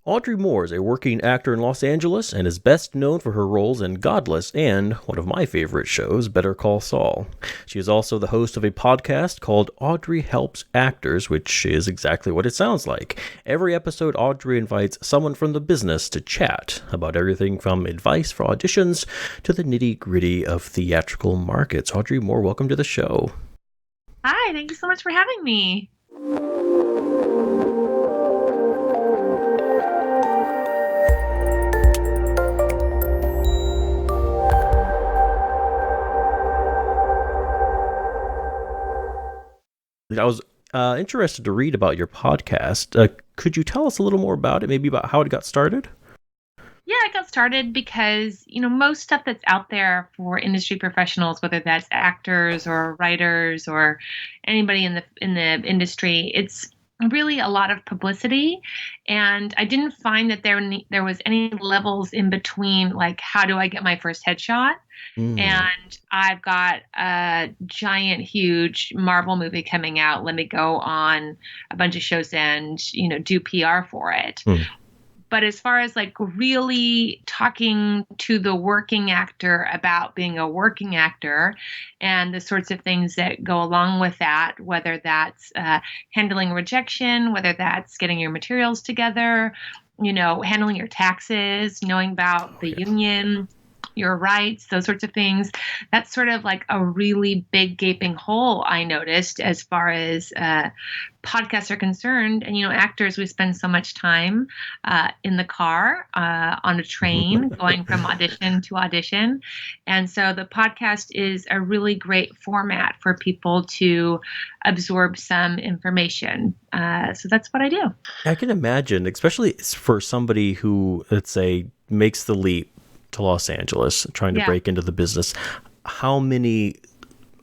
Audrey Moore is a working actor in Los Angeles and is best known for her roles in Godless and one of my favorite shows, Better Call Saul. She is also the host of a podcast called Audrey Helps Actors, which is exactly what it sounds like. Every episode, Audrey invites someone from the business to chat about everything from advice for auditions to the nitty-gritty of theatrical markets. Audrey Moore, welcome to the show. Hi, thank you so much for having me. I was interested to read about your podcast. Could you tell us a little more about it, maybe about how it got started? Yeah, I got started because, most stuff that's out there for industry professionals, whether that's actors or writers or anybody in the industry, it's really a lot of publicity. And I didn't find that there was any levels in between, like, how do I get my first headshot? And I've got a giant, huge Marvel movie coming out. Let me go on a bunch of shows and, do PR for it. But as far as like really talking to the working actor about being a working actor and the sorts of things that go along with that, whether that's handling rejection, whether that's getting your materials together, handling your taxes, knowing about the union, your rights, those sorts of things. That's sort of like a really big gaping hole I noticed as far as podcasts are concerned. And, actors, we spend so much time in the car, on a train, going from audition to audition. And so the podcast is a really great format for people to absorb some information. So that's what I do. I can imagine, especially for somebody who, let's say, makes the leap to Los Angeles, trying to break into the business, how many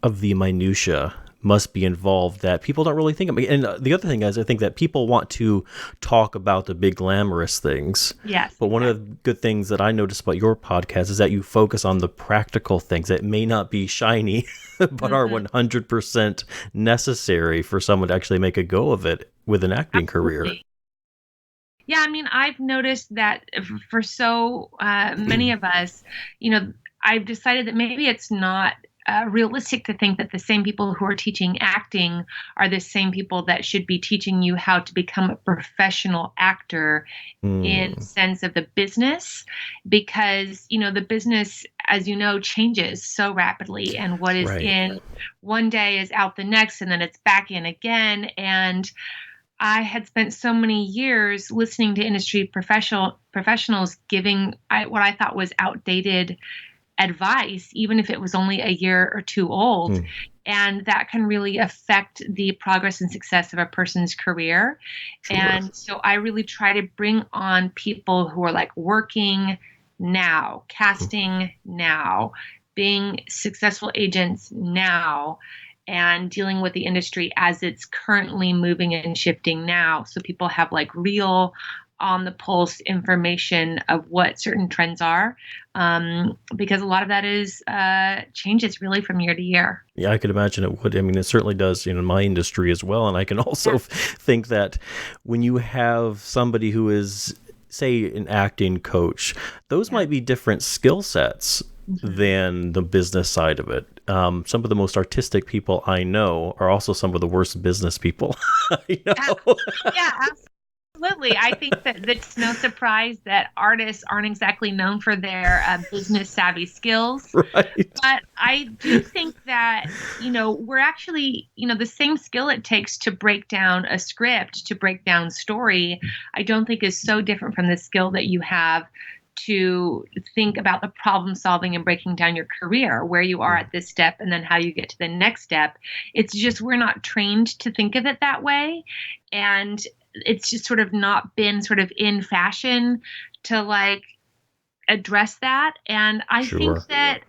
of the minutia must be involved that people don't really think of. And the other thing is, I think that people want to talk about the big glamorous things. Yes. But one of the good things that I noticed about your podcast is that you focus on the practical things that may not be shiny, but are 100% necessary for someone to actually make a go of it with an acting career. Yeah, I mean, I've noticed that for so many of us, I've decided that maybe it's not realistic to think that the same people who are teaching acting are the same people that should be teaching you how to become a professional actor in sense of the business, because, the business, as you know, changes so rapidly, and what is in one day is out the next, and then it's back in again. And I had spent so many years listening to industry professionals giving what I thought was outdated advice, even if it was only a year or two old. And that can really affect the progress and success of a person's career. Sure. And so I really try to bring on people who are like working now, casting now, being successful agents now, and dealing with the industry as it's currently moving and shifting now. So people have like real on the pulse information of what certain trends are, because a lot of that is changes really from year to year. Yeah, I could imagine it would. I mean, it certainly does in my industry as well. And I can also think that when you have somebody who is, say, an acting coach, those might be different skill sets than the business side of it. Some of the most artistic people I know are also some of the worst business people I know. Yeah, absolutely. I think that it's no surprise that artists aren't exactly known for their business savvy skills. Right. But I do think that, we're actually, the same skill it takes to break down a script, to break down story, I don't think is so different from the skill that you have to think about the problem solving and breaking down your career, where you are at this step and then how you get to the next step. It's just we're not trained to think of it that way. And it's just sort of not been sort of in fashion to like address that. And I think that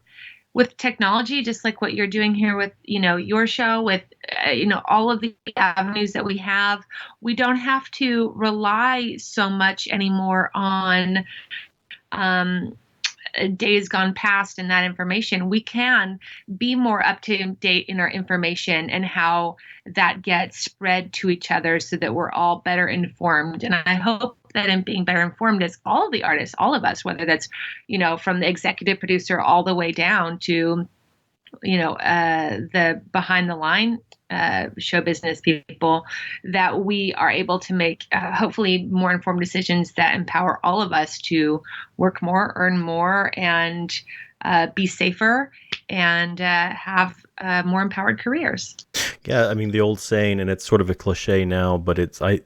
with technology, just like what you're doing here with, your show, with, all of the avenues that we have, we don't have to rely so much anymore on days gone past and that information, we can be more up to date in our information and how that gets spread to each other so that we're all better informed. And I hope that in being better informed as all of the artists, all of us, whether that's, from the executive producer all the way down to, the behind the line show business people, that we are able to make hopefully more informed decisions that empower all of us to work more, earn more, and be safer and have more empowered careers. Yeah, I mean the old saying, and it's sort of a cliche now, but I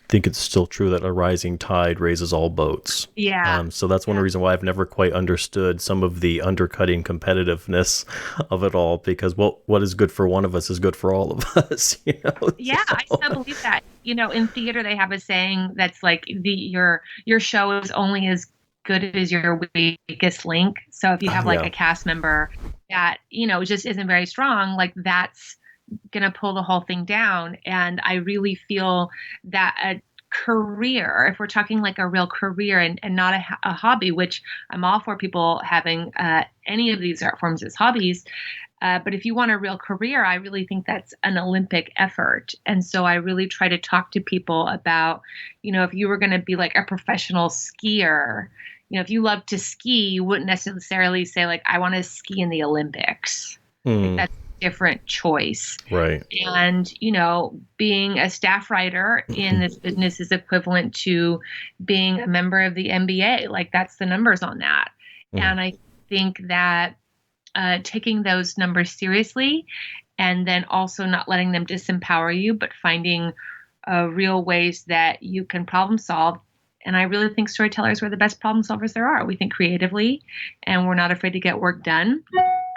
think it's still true that a rising tide raises all boats. Yeah. So that's one reason why I've never quite understood some of the undercutting competitiveness of it all, because what is good for one of us is good for all of us. Yeah, I still believe that. In theater they have a saying that's like your show is only as good as your weakest link. So if you have like Yeah. a cast member that just isn't very strong, like that's gonna pull the whole thing down. And I really feel that a career, if we're talking like a real career and not a hobby, which I'm all for people having any of these art forms as hobbies, but if you want a real career, I really think that's an Olympic effort. And so I really try to talk to people about, if you were going to be like a professional skier, if you love to ski, you wouldn't necessarily say like, I want to ski in the Olympics. Like that's a different choice. Right. And, being a staff writer in this business is equivalent to being a member of the NBA. Like that's the numbers on that. And I think that taking those numbers seriously and then also not letting them disempower you, but finding real ways that you can problem solve. And I really think storytellers are the best problem solvers there are. We think creatively and we're not afraid to get work done.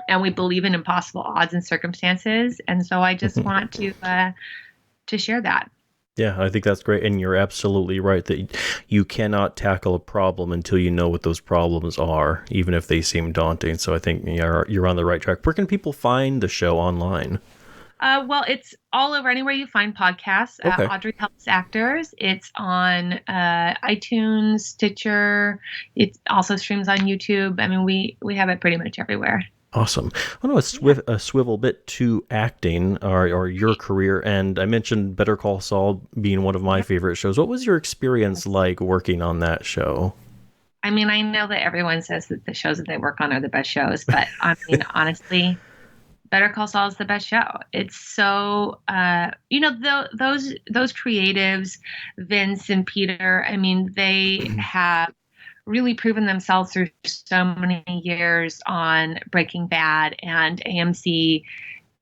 And we believe in impossible odds and circumstances. And so I just want to share that. Yeah, I think that's great. And you're absolutely right that you cannot tackle a problem until you know what those problems are, even if they seem daunting. So I think you're on the right track. Where can people find the show online? Well, it's all over anywhere you find podcasts. Okay. Audrey Helps Actors. It's on iTunes, Stitcher. It also streams on YouTube. I mean, we have it pretty much everywhere. Awesome. I want to swivel bit to acting or your career. And I mentioned Better Call Saul being one of my favorite shows. What was your experience like working on that show? I mean, I know that everyone says that the shows that they work on are the best shows, but I mean, honestly, Better Call Saul is the best show. It's so, those creatives, Vince and Peter, I mean, they have really proven themselves through so many years on Breaking Bad, and AMC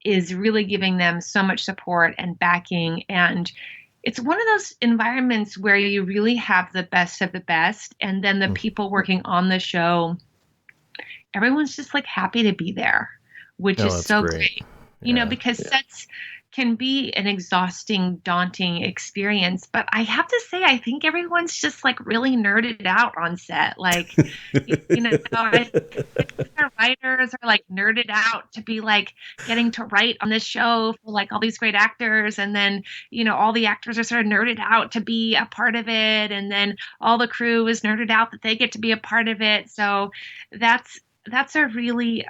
is really giving them so much support and backing. And it's one of those environments where you really have the best of the best. And then the people working on the show, everyone's just like happy to be there, which is so great. Because sets can be an exhausting, daunting experience. But I have to say, I think everyone's just like really nerded out on set. Like, I think the writers are like nerded out to be like getting to write on this show for like all these great actors. And then, all the actors are sort of nerded out to be a part of it. And then all the crew is nerded out that they get to be a part of it. So that's a really,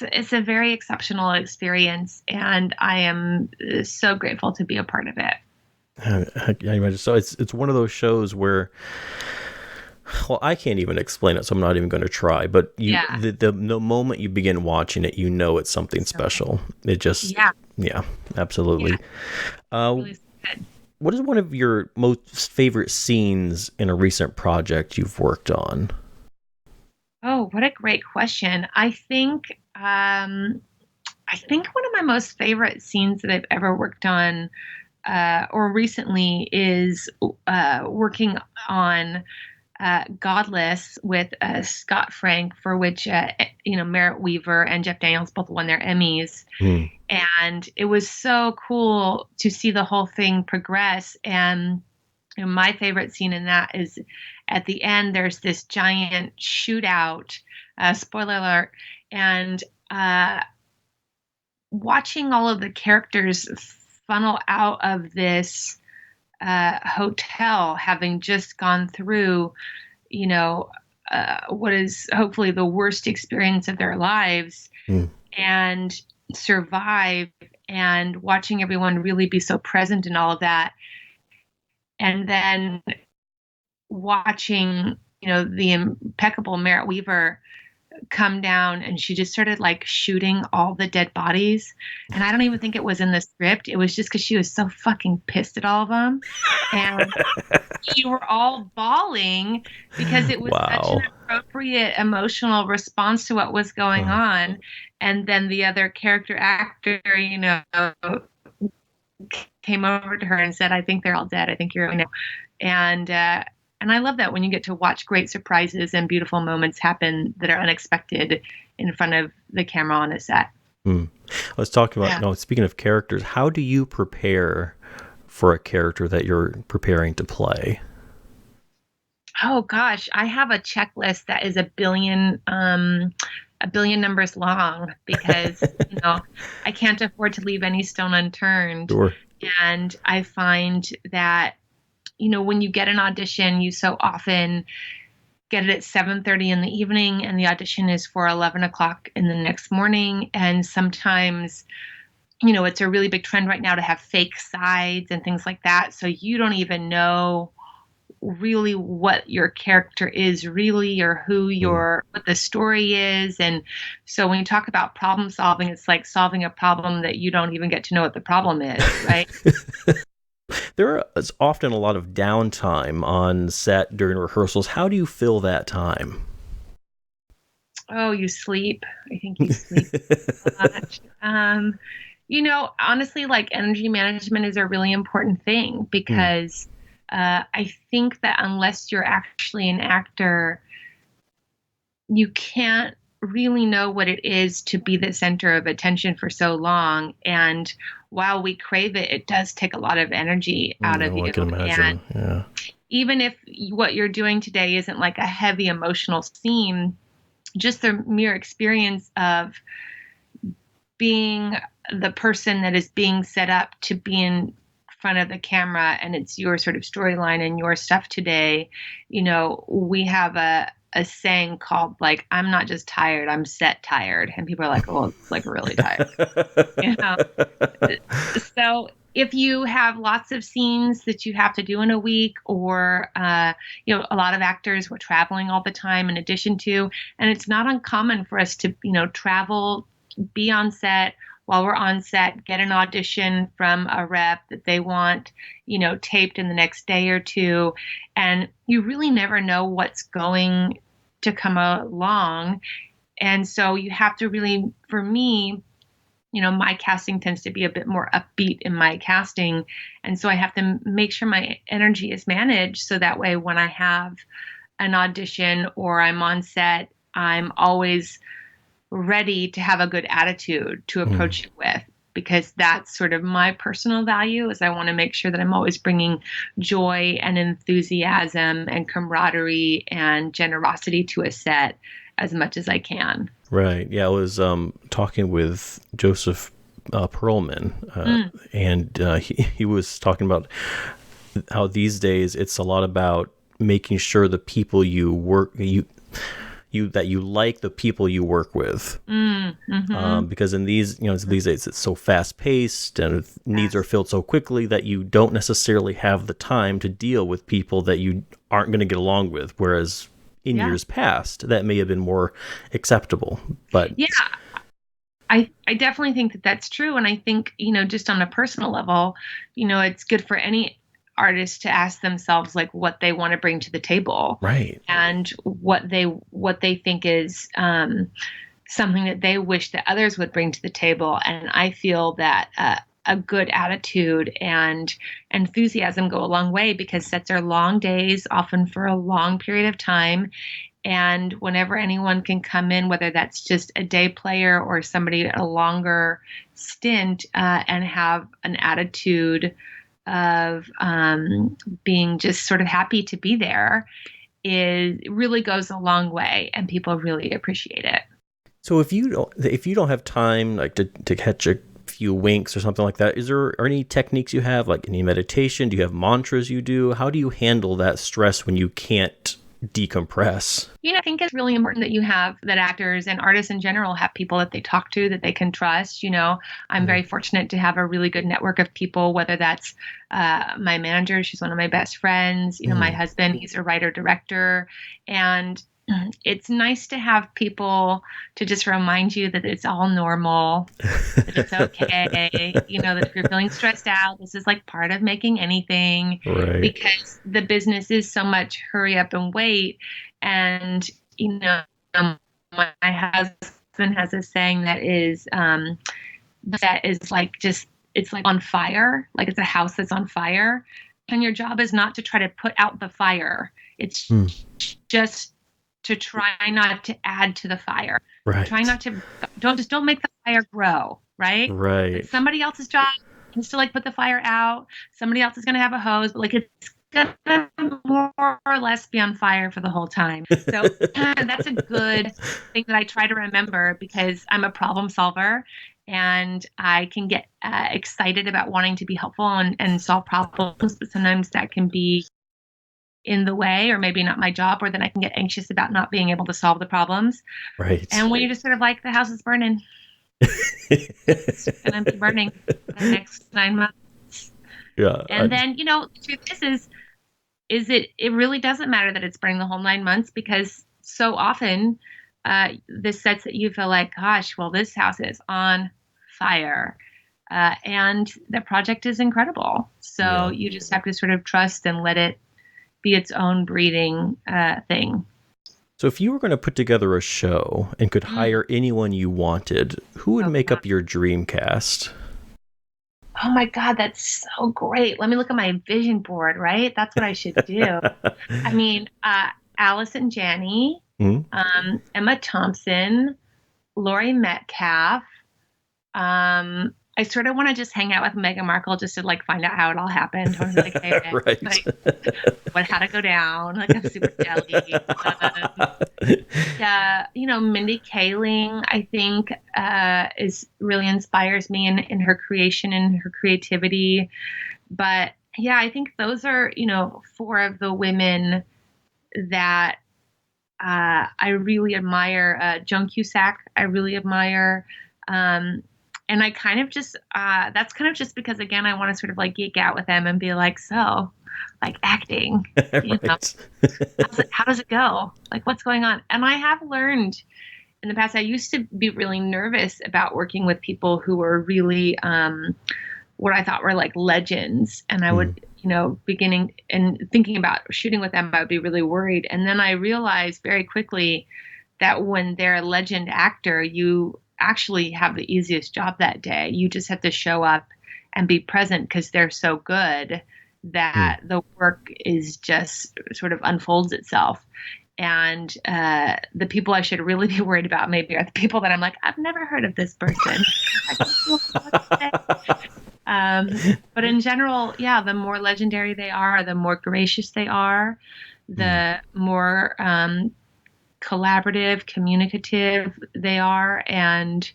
it's a very exceptional experience, and I am so grateful to be a part of it. I imagine. So it's one of those shows where, well, I can't even explain it, so I'm not even going to try. But the moment you begin watching it, it's something special. It just, absolutely. Yeah. Really good. What is one of your most favorite scenes in a recent project you've worked on? Oh, what a great question. I think one of my most favorite scenes that I've ever worked on or recently is working on Godless with Scott Frank, for which Merritt Wever and Jeff Daniels both won their Emmys. And it was so cool to see the whole thing progress. And my favorite scene in that is at the end, there's this giant shootout, spoiler alert, and watching all of the characters funnel out of this hotel, having just gone through, what is hopefully the worst experience of their lives Mm. and survive, and watching everyone really be so present in all of that. And then watching, the impeccable Merritt Weaver come down, and she just started like shooting all the dead bodies. And I don't even think it was in the script. It was just because she was so fucking pissed at all of them. And we were all bawling because it was such an Wow. appropriate emotional response to what was going Huh. on. And then the other character actor, came over to her and said, "I think they're all dead. I think you're," and I love that when you get to watch great surprises and beautiful moments happen that are unexpected in front of the camera on a set. I was talking about, Yeah. speaking of characters, how do you prepare for a character that you're preparing to play? Oh gosh, I have a checklist that is a billion numbers long because, I can't afford to leave any stone unturned. Sure. And I find that, when you get an audition, you so often get it at 7:30 in the evening, and the audition is for 11 o'clock in the next morning. And sometimes, it's a really big trend right now to have fake sides and things like that. So you don't even know really what your character is really, or what the story is. And so when you talk about problem solving, it's like solving a problem that you don't even get to know what the problem is, right? There is often a lot of downtime on set during rehearsals. How do you fill that time? Oh, you sleep. I think you sleep a lot. Honestly, like, energy management is a really important thing because I think that unless you're actually an actor, you can't really know what it is to be the center of attention for so long. And while we crave it, it does take a lot of energy out of Oh, I you. can And imagine. Yeah. even if what you're doing today isn't like a heavy emotional scene, just the mere experience of being the person that is being set up to be in front of the camera, and it's your sort of storyline and your stuff today. We have a saying called, like, "I'm not just tired, I'm set tired." And people are like, "Oh, like, really tired." you know so if you have lots of scenes that you have to do in a week, or a lot of actors were traveling all the time in addition to, and it's not uncommon for us to travel, be on set. While we're on set, get an audition from a rep that they want taped in the next day or two, and you really never know what's going to come along. And so you have to really, for me, my casting tends to be a bit more upbeat in my casting. And so I have to make sure my energy is managed so that way when I have an audition or I'm on set, I'm always ready to have a good attitude to approach it with, because that's sort of my personal value, is I want to make sure that I'm always bringing joy and enthusiasm and camaraderie and generosity to a set as much as I can. Right. Yeah, I was talking with Joseph Perlman, and he was talking about how these days it's a lot about making sure the people you work that you like the people you work with, because in these days it's so fast paced and needs are filled so quickly that you don't necessarily have the time to deal with people that you aren't going to get along with, whereas in years past that may have been more acceptable. But I definitely think that that's true. And I think, just on a personal level, it's good for any artist to ask themselves, like, what they want to bring to the table, right, and what they think is something that they wish that others would bring to the table. And I feel that a good attitude and enthusiasm go a long way, because sets are long days, often for a long period of time. And whenever anyone can come in, whether that's just a day player or somebody at a longer stint, and have an attitude of being just sort of happy to be there, it really goes a long way, and people really appreciate it. So if you don't have time, like, to catch a few winks or something like that, is there any techniques you have, like any meditation? Do you have mantras you do? How do you handle that stress when you can't decompress. I think it's really important that that actors and artists in general have people that they talk to that they can trust. I'm very fortunate to have a really good network of people, whether that's my manager, she's one of my best friends, my husband, he's a writer director. And it's nice to have people to just remind you that it's all normal, that it's okay, that if you're feeling stressed out, this is like part of making anything, Right. because the business is so much hurry up and wait. And, my husband has a saying that is like it's like on fire, like it's a house that's on fire. And your job is not to try to put out the fire. It's just to try not to add to the fire. Right. Try not to, don't make the fire grow, right? Right. It's somebody else's job is to like put the fire out. Somebody else is going to have a hose, but like it's going to more or less be on fire for the whole time. So that's a good thing that I try to remember, because I'm a problem solver and I can get excited about wanting to be helpful and solve problems, but sometimes that can be in the way, or maybe not my job, or then I can get anxious about not being able to solve the problems. Right. And when you're just sort of like, the house is burning, it's going to be burning for the next 9 months. Yeah. And then, the truth is it really doesn't matter that it's burning the whole 9 months, because so often this sets that you feel like, gosh, well, this house is on fire. And the project is incredible. So you just have to sort of trust and let it be its own breathing thing. So if you were going to put together a show and could hire anyone you wanted, who would make up your dream cast? Oh my God, that's so great. Let me look at my vision board, right? That's what I should do. I mean, Allison Janney, Emma Thompson, Laurie Metcalf. I sort of want to just hang out with Meghan Markle just to like find out how it all happened. I was like, hey, right. Like, how to go down? Like, I'm super jelly. Mindy Kaling, I think, is really inspires me in her creation and her creativity. But yeah, I think those are, four of the women that I really admire. Joan Cusack, I really admire. And I kind of just, that's kind of just because, again, I want to sort of like geek out with them and be like, so, like acting, right. How does it go? Like, what's going on? And I have learned in the past, I used to be really nervous about working with people who were really, what I thought were like legends. And I would, beginning and thinking about shooting with them, I would be really worried. And then I realized very quickly that when they're a legend actor, you actually have the easiest job that day. You just have to show up and be present because they're so good that the work is just sort of unfolds itself. And the people I should really be worried about maybe are the people that I'm like, I've never heard of this person. But in general, yeah, the more legendary they are, the more gracious they are, the more collaborative, communicative they are, and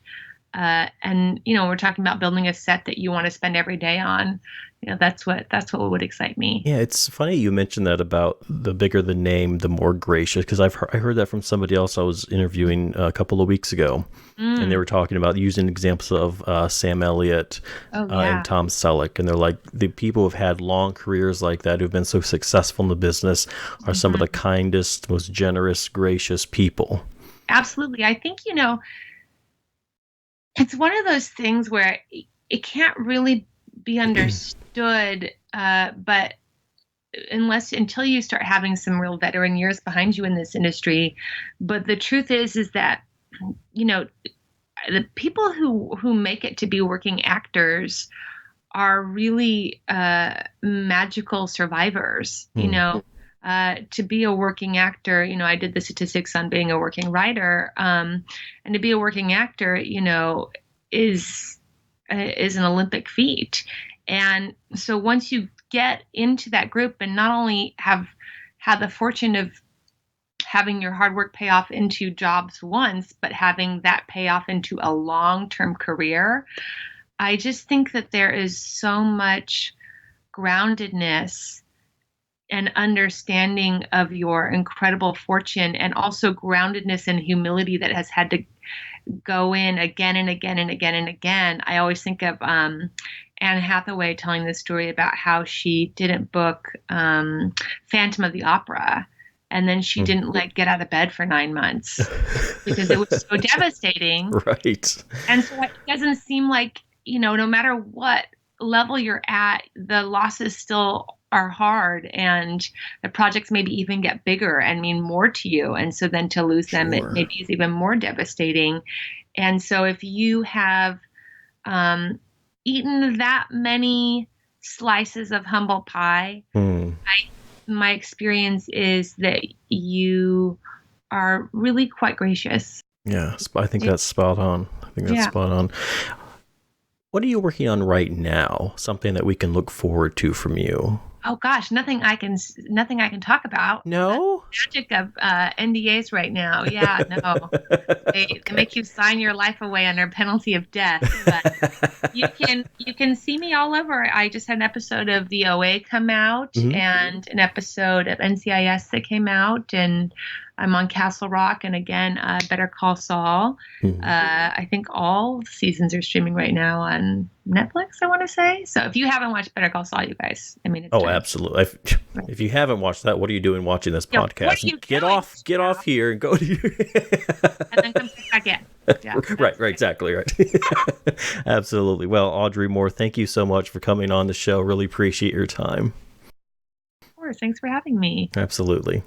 we're talking about building a set that you want to spend every day on. That's what would excite me. Yeah, it's funny you mentioned that about the bigger the name, the more gracious, because I heard that from somebody else I was interviewing a couple of weeks ago, and they were talking about using examples of Sam Elliott and Tom Selleck, and they're like, the people who've had long careers like that, who've been so successful in the business, are some of the kindest, most generous, gracious people. Absolutely. I think, it's one of those things where it can't really be understood, but until you start having some real veteran years behind you in this industry. But the truth is that, the people who make it to be working actors are really magical survivors. To be a working actor, I did the statistics on being a working writer, and to be a working actor, is an Olympic feat. And so once you get into that group and not only have had the fortune of having your hard work pay off into jobs once, but having that pay off into a long-term career, I just think that there is so much groundedness an understanding of your incredible fortune, and also groundedness and humility that has had to go in again and again and again and again. I always think of Anne Hathaway telling this story about how she didn't book Phantom of the Opera, and then she didn't get out of bed for 9 months because it was so devastating. Right. And so it doesn't seem like, no matter what level you're at, the losses still are hard, and the projects maybe even get bigger and mean more to you. And so then to lose them, it maybe is even more devastating. And so if you have eaten that many slices of humble pie, my experience is that you are really quite gracious. Yeah, I think that's spot on. Spot on. What are you working on right now? Something that we can look forward to from you? Oh gosh, nothing I can talk about. No? The magic of NDAs right now. Yeah, no. They make you sign your life away under penalty of death. But you can see me all over. I just had an episode of the OA come out, and an episode of NCIS that came out, and I'm on Castle Rock, and again, Better Call Saul. I think all seasons are streaming right now on Netflix, I want to say. So if you haven't watched Better Call Saul, you guys, it's absolutely. If you haven't watched that, what are you doing watching this podcast? Get off here and go to your... and then come back in. Yeah, right, exactly right. Absolutely. Well, Audrey Moore, thank you so much for coming on the show. Really appreciate your time. Of course. Thanks for having me. Absolutely.